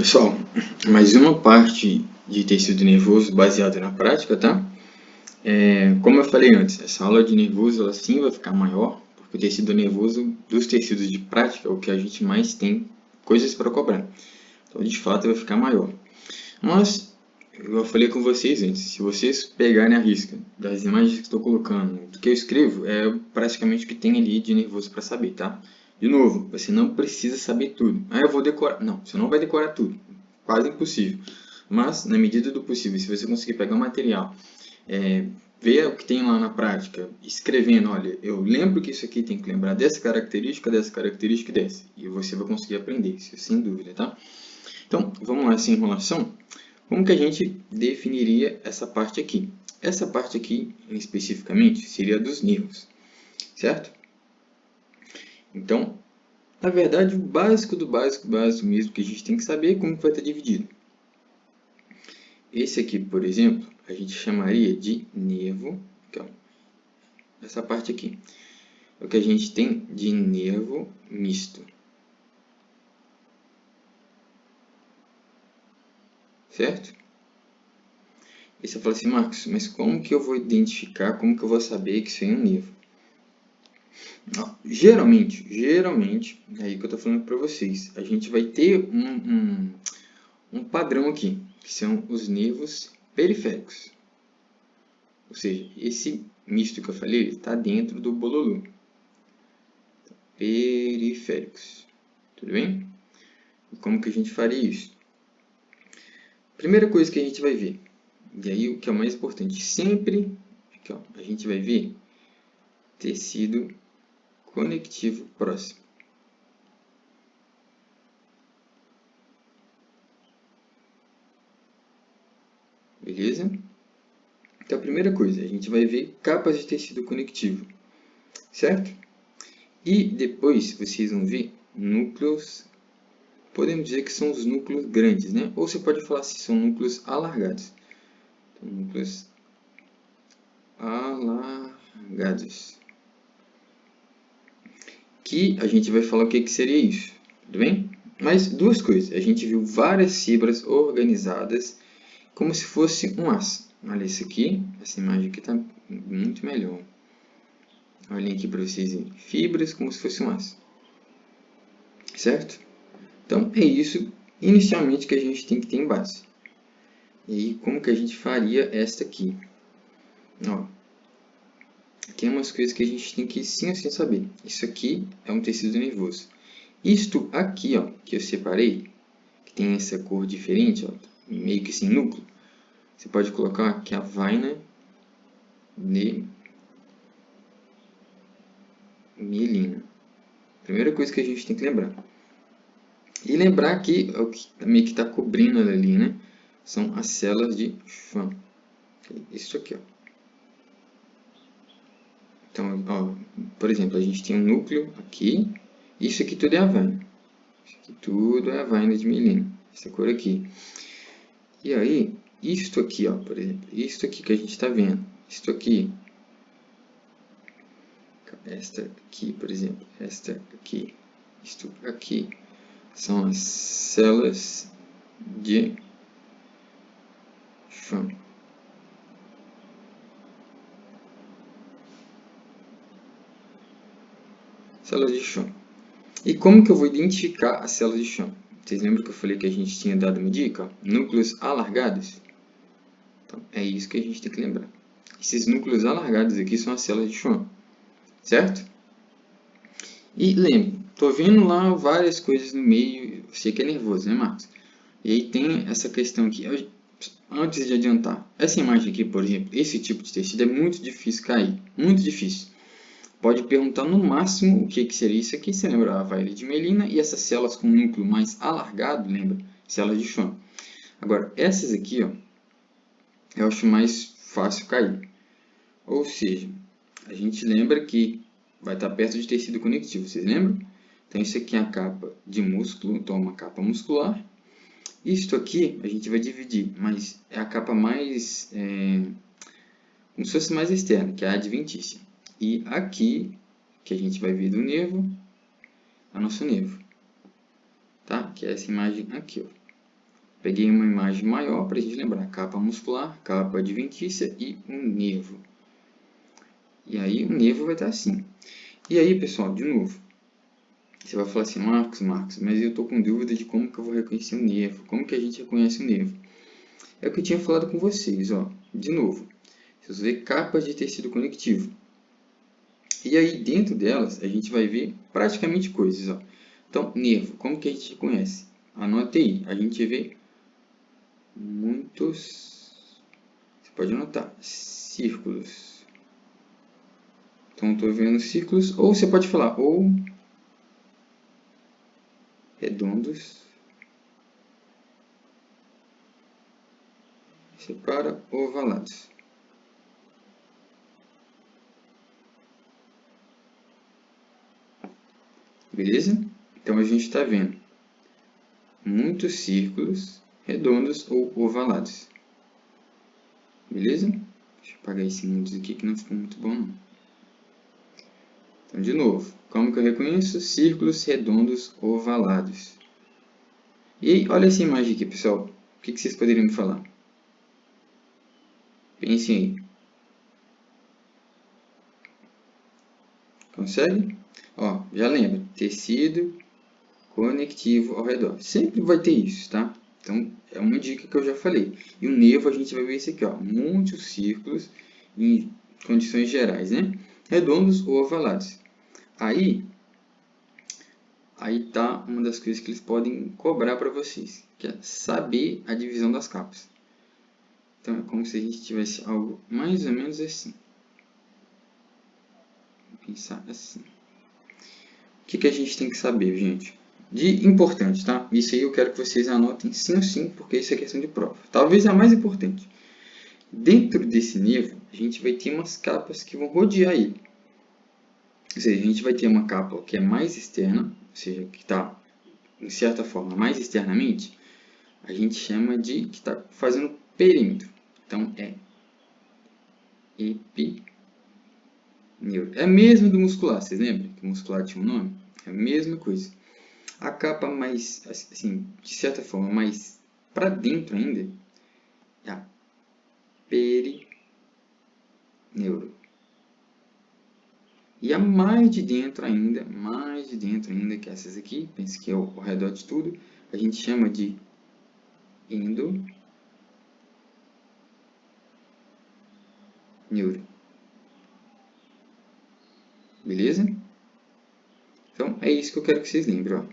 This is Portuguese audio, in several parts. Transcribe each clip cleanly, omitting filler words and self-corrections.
Pessoal, mais uma parte de tecido nervoso baseada na prática, tá? Como eu falei antes, essa aula de nervoso ela sim vai ficar maior, porque o tecido nervoso dos tecidos de prática é o que a gente mais tem coisas para cobrar. Então, de fato, vai ficar maior. Mas, eu falei com vocês antes, se vocês pegarem a risca das imagens que estou colocando, do que eu escrevo, é praticamente o que tem ali de nervoso para saber, tá? De novo, você não precisa saber tudo. Ah, eu vou decorar. Não, você não vai decorar tudo. Quase impossível. Mas, na medida do possível, se você conseguir pegar o material, ver o que tem lá na prática, escrevendo, olha, eu lembro que isso aqui tem que lembrar dessa característica e dessa. E você vai conseguir aprender, isso sem dúvida, tá? Então, vamos lá, sem enrolação. Como que a gente definiria essa parte aqui? Essa parte aqui, especificamente, seria dos nervos, certo? Então, na verdade, o básico do básico mesmo que a gente tem que saber é como que vai estar dividido. Esse aqui, por exemplo, a gente chamaria de nervo, então, essa parte aqui. É o que a gente tem de nervo misto. Certo? E você fala assim, Marcos, mas como que eu vou identificar, como que eu vou saber que isso é um nervo? Geralmente, é aí que eu estou falando para vocês, a gente vai ter um padrão aqui, que são os nervos periféricos. Ou seja, esse misto que eu falei está dentro do bololô. Periféricos. Tudo bem? E como que a gente faria isso? Primeira coisa que a gente vai ver, e aí o que é o mais importante, sempre aqui, ó, a gente vai ver tecido conectivo próximo. Beleza? Então, a primeira coisa, a gente vai ver capas de tecido conectivo, certo? E depois vocês vão ver núcleos, podemos dizer que são os núcleos grandes, né? Ou você pode falar se são núcleos alargados. Então, núcleos alargados. Que a gente vai falar o que seria isso, tudo bem? Mas duas coisas, a gente viu várias fibras organizadas como se fosse um aço. Olha isso aqui, essa imagem aqui está muito melhor. Olhem aqui para vocês verem, fibras como se fosse um aço. Certo? Então, é isso inicialmente que a gente tem que ter em base. E aí, como que a gente faria esta aqui? Ó, tem umas coisas que a gente tem que sim ou sim saber. Isso aqui é um tecido nervoso. Isto aqui, ó, que eu separei, que tem essa cor diferente, ó, meio que sem núcleo, você pode colocar que é a vaina de mielina. Primeira coisa que a gente tem que lembrar. E lembrar que o que meio que está cobrindo ela ali, né? São as células de Schwann. Isso aqui, ó. Então, ó, por exemplo, a gente tem um núcleo aqui. Isso aqui tudo é a vaina. Isso aqui tudo é a vaina de mielina. Essa cor aqui. E aí, isto aqui, ó, por exemplo, isto aqui que a gente está vendo. Isto aqui. Esta aqui, por exemplo. Esta aqui. Isto aqui. São as células de Schwann. Células de Schwann. E como que eu vou identificar as células de Schwann? Vocês lembram que eu falei que a gente tinha dado uma dica? Núcleos alargados? Então, é isso que a gente tem que lembrar. Esses núcleos alargados aqui são as células de Schwann. Certo? E lembre, estou vendo lá várias coisas no meio. Eu sei que é nervoso, né, Marcos? E aí tem essa questão aqui. Antes de adiantar, essa imagem aqui, por exemplo, esse tipo de tecido é muito difícil cair. Muito difícil. Pode perguntar no máximo o que seria isso aqui. Você lembra a vaina de mielina e essas células com núcleo mais alargado, lembra? Células de Schwann. Agora, essas aqui, ó, eu acho mais fácil cair. Ou seja, a gente lembra que vai estar perto de tecido conectivo, vocês lembram? Então, isso aqui é a capa de músculo, então uma capa muscular. Isto aqui a gente vai dividir, mas é a capa mais, como se fosse mais externa, que é a adventícia. E aqui, que a gente vai ver do nervo, é o nosso nervo. Tá? Que é essa imagem aqui, ó. Peguei uma imagem maior para a gente lembrar. Capa muscular, capa adventícia e um nervo. E aí o nervo vai estar assim. E aí, pessoal, de novo. Você vai falar assim, Marcos, mas eu estou com dúvida de como que eu vou reconhecer um nervo. Como que a gente reconhece um nervo? É o que eu tinha falado com vocês, ó. De novo. Vocês vão ver capas de tecido conectivo. E aí, dentro delas, a gente vai ver praticamente coisas, ó. Então, nervo, como que a gente reconhece? Anote aí, a gente vê muitos, você pode anotar, círculos. Então, estou vendo círculos, ou você pode falar, ou redondos, separa, ovalados. Beleza? Então, a gente está vendo muitos círculos redondos ou ovalados. Beleza? Deixa eu apagar esse muitos aqui que não ficou muito bom, não. Então, de novo, como que eu reconheço? Círculos redondos ovalados. E aí, olha essa imagem aqui, pessoal. O que vocês poderiam me falar? Pensem aí. Consegue? Ó, já lembra. Tecido conectivo ao redor. Sempre vai ter isso, tá? Então, é uma dica que eu já falei. E o nervo, a gente vai ver isso aqui, ó. Muitos círculos em condições gerais, né? Redondos ou ovalados. Aí tá uma das coisas que eles podem cobrar para vocês, que é saber a divisão das capas. Então, é como se a gente tivesse algo mais ou menos assim. Vou pensar assim. O que a gente tem que saber, gente? De importante, tá? Isso aí eu quero que vocês anotem sim ou sim, porque isso é questão de prova. Talvez a mais importante. Dentro desse nervo, a gente vai ter umas capas que vão rodear ele. Ou seja, a gente vai ter uma capa que é mais externa, ou seja, que está, de certa forma, mais externamente, a gente chama de que está fazendo perímetro. Então, é epineuro. É mesmo do muscular, vocês lembram que o muscular tinha um nome? É a mesma coisa. A capa mais, assim, de certa forma, mais para dentro ainda, é a perineuro. E a mais de dentro ainda, que essas aqui, pense que é ao redor de tudo, a gente chama de endoneuro. Beleza? Então, é isso que eu quero que vocês lembrem, ó.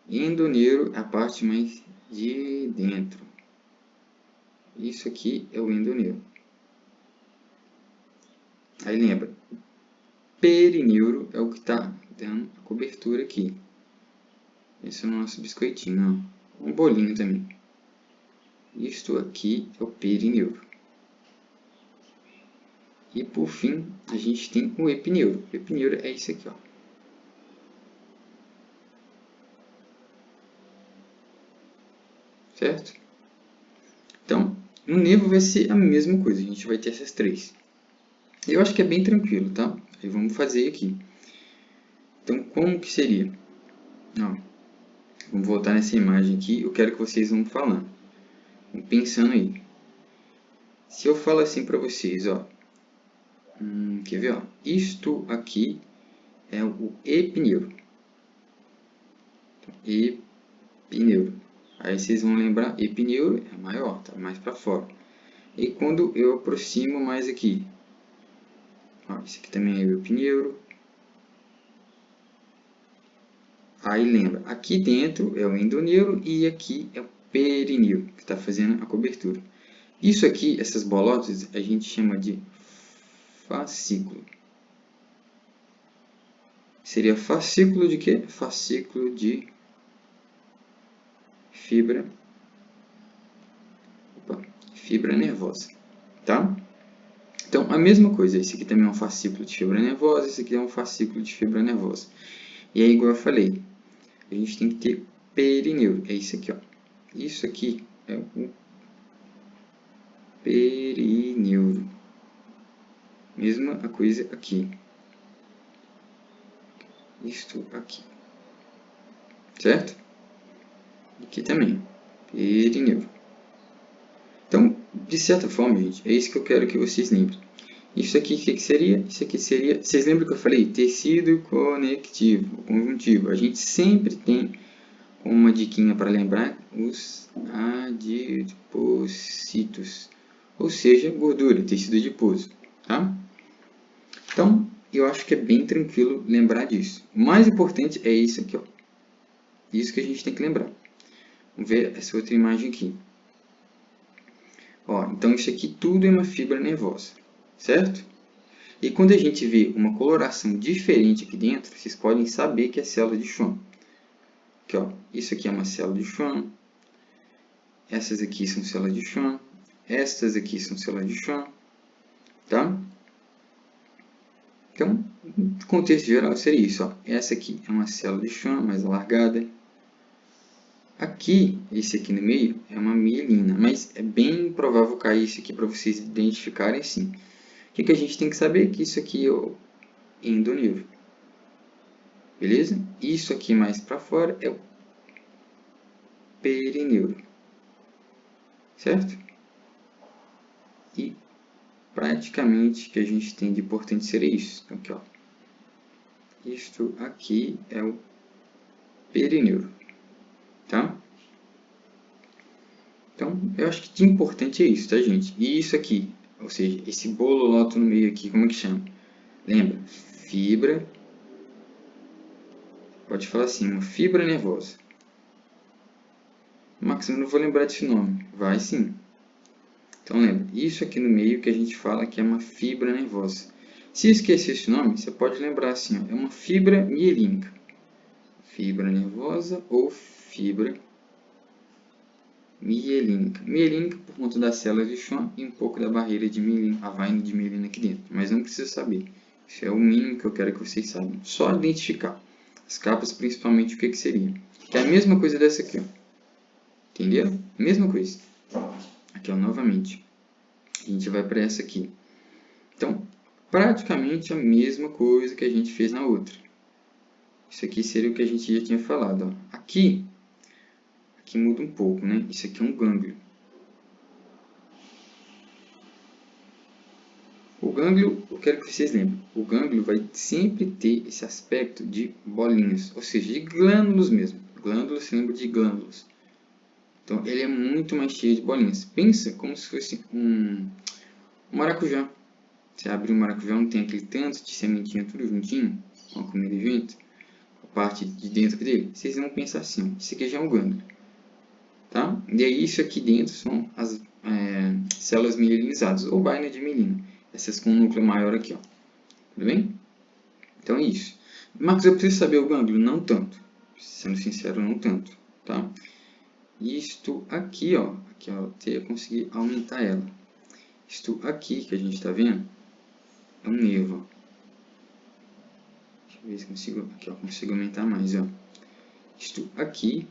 Endoneuro é a parte mais de dentro. Isso aqui é o endoneuro. Aí lembra, perineuro é o que está dando a cobertura aqui. Esse é o nosso biscoitinho, ó. Um bolinho também. Isto aqui é o perineuro. E por fim, a gente tem o epineuro. O epineuro é isso aqui, ó. Certo? Então, no nervo vai ser a mesma coisa. A gente vai ter essas três. Eu acho que é bem tranquilo, tá? Aí vamos fazer aqui. Então, como que seria? Ó, vamos voltar nessa imagem aqui. Eu quero que vocês vão falando. Vão pensando aí. Se eu falo assim para vocês, ó. Quer ver, ó? Isto aqui é o epineuro. Epineuro. Aí vocês vão lembrar, epineuro é maior, tá mais para fora. E quando eu aproximo mais aqui, ó, esse aqui também é o epineuro. Aí lembra, aqui dentro é o endoneuro e aqui é o perineuro, que está fazendo a cobertura. Isso aqui, essas bolotas, a gente chama de fascículo. Seria fascículo de quê? Fascículo de fibra nervosa, tá? Então, a mesma coisa, esse aqui também é um fascículo de fibra nervosa, esse aqui é um fascículo de fibra nervosa. E aí, igual eu falei, a gente tem que ter perineuro, é isso aqui, ó. Isso aqui é o perineuro. Mesma coisa aqui. Isto aqui. Certo? Aqui também. Perineuro. Então, de certa forma, gente, é isso que eu quero que vocês lembrem. Isso aqui, o que seria? Isso aqui seria... Vocês lembram que eu falei? Tecido conectivo, conjuntivo. A gente sempre tem uma diquinha para lembrar os adipocitos. Ou seja, gordura, tecido adiposo. Tá? Então, eu acho que é bem tranquilo lembrar disso. O mais importante é isso aqui, ó. Isso que a gente tem que lembrar. Vamos ver essa outra imagem aqui. Ó, então, isso aqui tudo é uma fibra nervosa, certo? E quando a gente vê uma coloração diferente aqui dentro, vocês podem saber que é célula de Schwann. Aqui, ó, isso aqui é uma célula de Schwann. Essas aqui são células de Schwann. Estas aqui são células de Schwann. Tá? Então, no contexto geral, seria isso. Ó. Essa aqui é uma célula de Schwann mais alargada. Aqui, esse aqui no meio, é uma mielina. Mas é bem provável cair isso aqui para vocês identificarem sim. O que a gente tem que saber? Que isso aqui é o endoneuro. Beleza? Isso aqui mais para fora é o perineuro. Certo? E praticamente o que a gente tem de importante seria isso. Então, aqui, ó. Isto aqui é o perineuro. Tá? Então, eu acho que de importante é isso, tá, gente? E isso aqui, ou seja, esse bololoto no meio aqui, como é que chama? Lembra? Fibra. Pode falar assim, uma fibra nervosa. Max, eu não vou lembrar desse nome. Vai sim. Então, lembra, isso aqui no meio que a gente fala que é uma fibra nervosa. Se esquecer esse nome, você pode lembrar assim, ó, é uma fibra mielínica. Fibra nervosa ou fibra mielínica. Mielínica por conta das células de Schwann e um pouco da barreira de mielina, a vaina de mielina aqui dentro. Mas não precisa saber. Isso é o mínimo que eu quero que vocês saibam. Só identificar. As capas, principalmente, o que seria. Que é a mesma coisa dessa aqui, ó. Entenderam? Mesma coisa. Aqui, ó, novamente. A gente vai para essa aqui. Então, praticamente a mesma coisa que a gente fez na outra. Isso aqui seria o que a gente já tinha falado. Ó. Aqui muda um pouco, né? Isso aqui é um gânglio. O gânglio, eu quero que vocês lembrem, o gânglio vai sempre ter esse aspecto de bolinhas, ou seja, de glândulos mesmo. Glândulos, se lembra de glândulos. Então, ele é muito mais cheio de bolinhas. Pensa como se fosse um maracujá. Você abre um maracujá, não tem aquele tanto de sementinha tudo juntinho, com a comida junto, a parte de dentro dele. Vocês vão pensar assim, isso aqui já é um gânglio. Tá? E aí, isso aqui dentro são as células mielinizadas, ou vaina de mielina. Essas com um núcleo maior aqui, ó. Tudo bem? Então é isso. Marcos, eu preciso saber o gânglio? Não tanto. Sendo sincero, não tanto. Tá? Isto aqui, ó. Aqui, ó, eu consegui aumentar ela. Isto aqui que a gente está vendo é um nervo. Deixa eu ver se consigo. Aqui, ó, consigo aumentar mais, ó. Isto aqui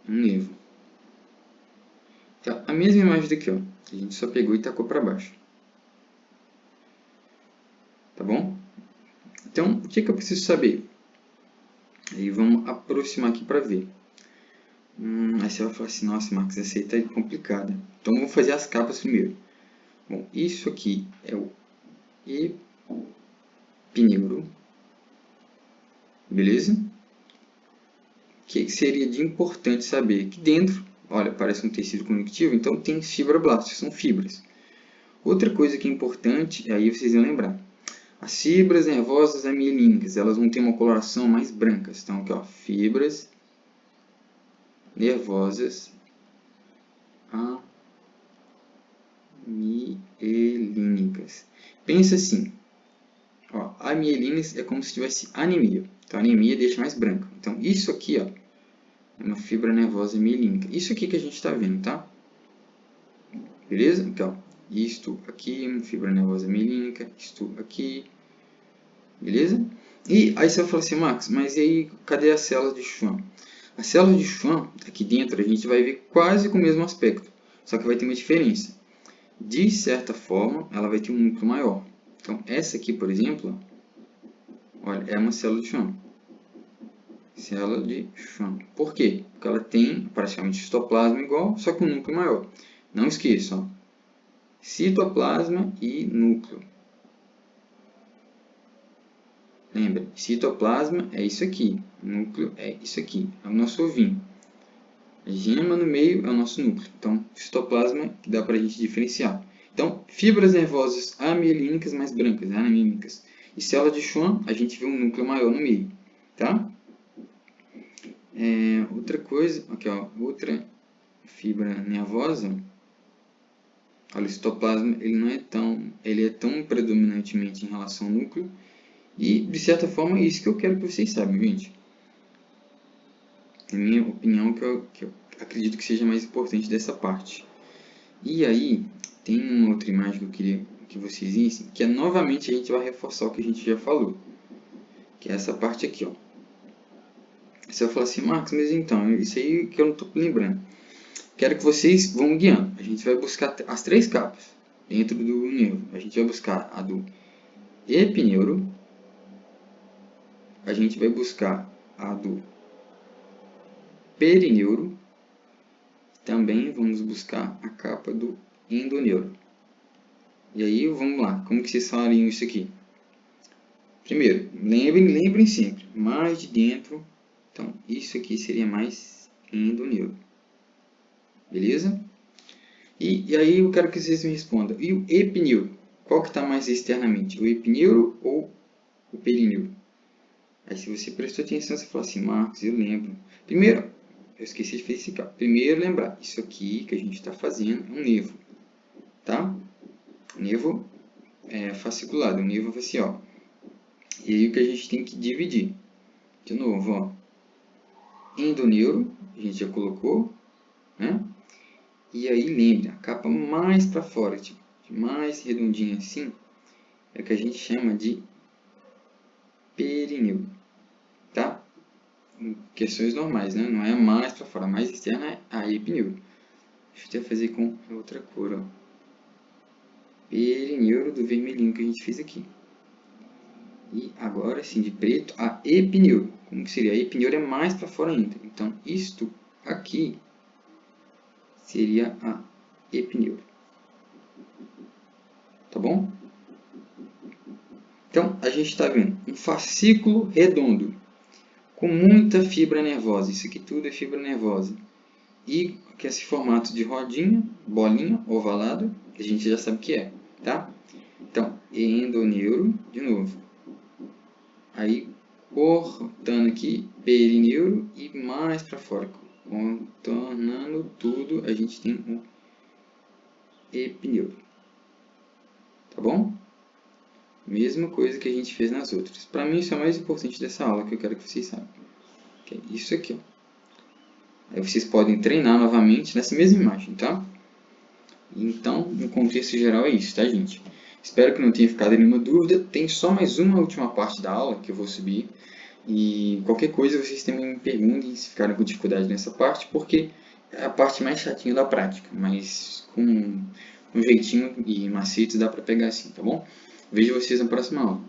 é um nervo. Tá? A mesma imagem daqui, ó. A gente só pegou e tacou para baixo. Tá bom? Então, o que eu preciso saber? Aí vamos aproximar aqui para ver. Aí você vai falar assim, nossa, Marcos, essa aí tá complicada. Então, vamos fazer as capas primeiro. Bom, isso aqui é o epineuro. Beleza? O que seria de importante saber? Aqui dentro, olha, parece um tecido conectivo, então tem fibroblastos, são fibras. Outra coisa que é importante, aí vocês vão lembrar. As fibras nervosas amielínicas, elas vão ter uma coloração mais branca. Então, aqui, ó, fibras nervosas amielínicas. Pensa assim, ó, a mielina é como se tivesse anemia. Então, a anemia deixa mais branca. Então, isso aqui, ó, é uma fibra nervosa mielínica. Isso aqui que a gente está vendo, tá? Beleza? Então, isto aqui, uma fibra nervosa mielínica, isto aqui, beleza? E aí você vai falar assim, Max, mas e aí, cadê as células de Schwann? As células de Schwann, aqui dentro, a gente vai ver quase com o mesmo aspecto, só que vai ter uma diferença. De certa forma, ela vai ter um núcleo maior. Então, essa aqui, por exemplo, olha, é uma célula de Schwann. Célula de Schwann. Por quê? Porque ela tem praticamente citoplasma igual, só que um núcleo maior. Não esqueçam, citoplasma e núcleo. Lembra, citoplasma é isso aqui, núcleo é isso aqui, é o nosso ovinho. A gema no meio é o nosso núcleo. Então, citoplasma que dá para a gente diferenciar. Então, fibras nervosas amielínicas mais brancas, anamínicas. E célula de Schwann, a gente vê um núcleo maior no meio. Tá? Outra coisa, aqui, ó, outra fibra nervosa. Olha, o citoplasma ele é tão predominantemente em relação ao núcleo. E, de certa forma, é isso que eu quero que vocês saibam, gente. É a minha opinião que eu acredito que seja mais importante dessa parte. E aí, tem uma outra imagem que eu queria que vocês vissem, que é novamente a gente vai reforçar o que a gente já falou. Que é essa parte aqui, ó. Você vai falar assim, Marcos, mas então, isso aí que eu não estou lembrando. Quero que vocês vão guiando. A gente vai buscar as 3 capas dentro do nervo. A gente vai buscar a do epineuro. A gente vai buscar a do perineuro. Também vamos buscar a capa do endoneuro. E aí, vamos lá. Como que vocês falariam isso aqui? Primeiro, lembrem sempre, mais de dentro. Então, isso aqui seria mais endoneuro. Beleza? E aí eu quero que vocês me respondam. E o epineuro? Qual que está mais externamente? O epineuro ou o perineuro? Aí se você prestou atenção, você fala assim, Marcos, eu lembro. Primeiro, eu esqueci de especificar. Primeiro, lembrar, isso aqui que a gente está fazendo é um nervo. Tá? Nervo fasciculado, um nervo facial. E aí o que a gente tem que dividir? De novo, ó. Endoneuro, a gente já colocou, né? E aí lembre, a capa mais para fora, tipo, mais redondinha assim, é o que a gente chama de perineuro, tá? Em questões normais, né? Não é mais para fora, a mais externa é a epineuro. Deixa eu até fazer com outra cor, ó. Perineuro do vermelhinho que a gente fez aqui. E agora sim, de preto, a epineuro. Como que seria? A epineuro é mais para fora ainda. Então, isto aqui seria a epineuro. Tá bom? Então, a gente está vendo um fascículo redondo, com muita fibra nervosa. Isso aqui tudo é fibra nervosa. E que é esse formato de rodinha, bolinha, ovalada, a gente já sabe o que é, tá? Então, endoneuro, de novo. Aí, cortando aqui, perineuro e mais para fora. Contornando tudo, a gente tem um epineuro. Tá bom? Mesma coisa que a gente fez nas outras. Para mim, isso é o mais importante dessa aula, que eu quero que vocês saibam. Que é isso aqui, ó. Aí vocês podem treinar novamente nessa mesma imagem, tá? Então, no contexto geral é isso, tá, gente? Espero que não tenha ficado nenhuma dúvida. Tem só mais uma última parte da aula que eu vou subir. E qualquer coisa vocês também me perguntem se ficaram com dificuldade nessa parte, porque é a parte mais chatinha da prática. Mas com um jeitinho e macetes dá para pegar assim, tá bom? Vejo vocês na próxima aula.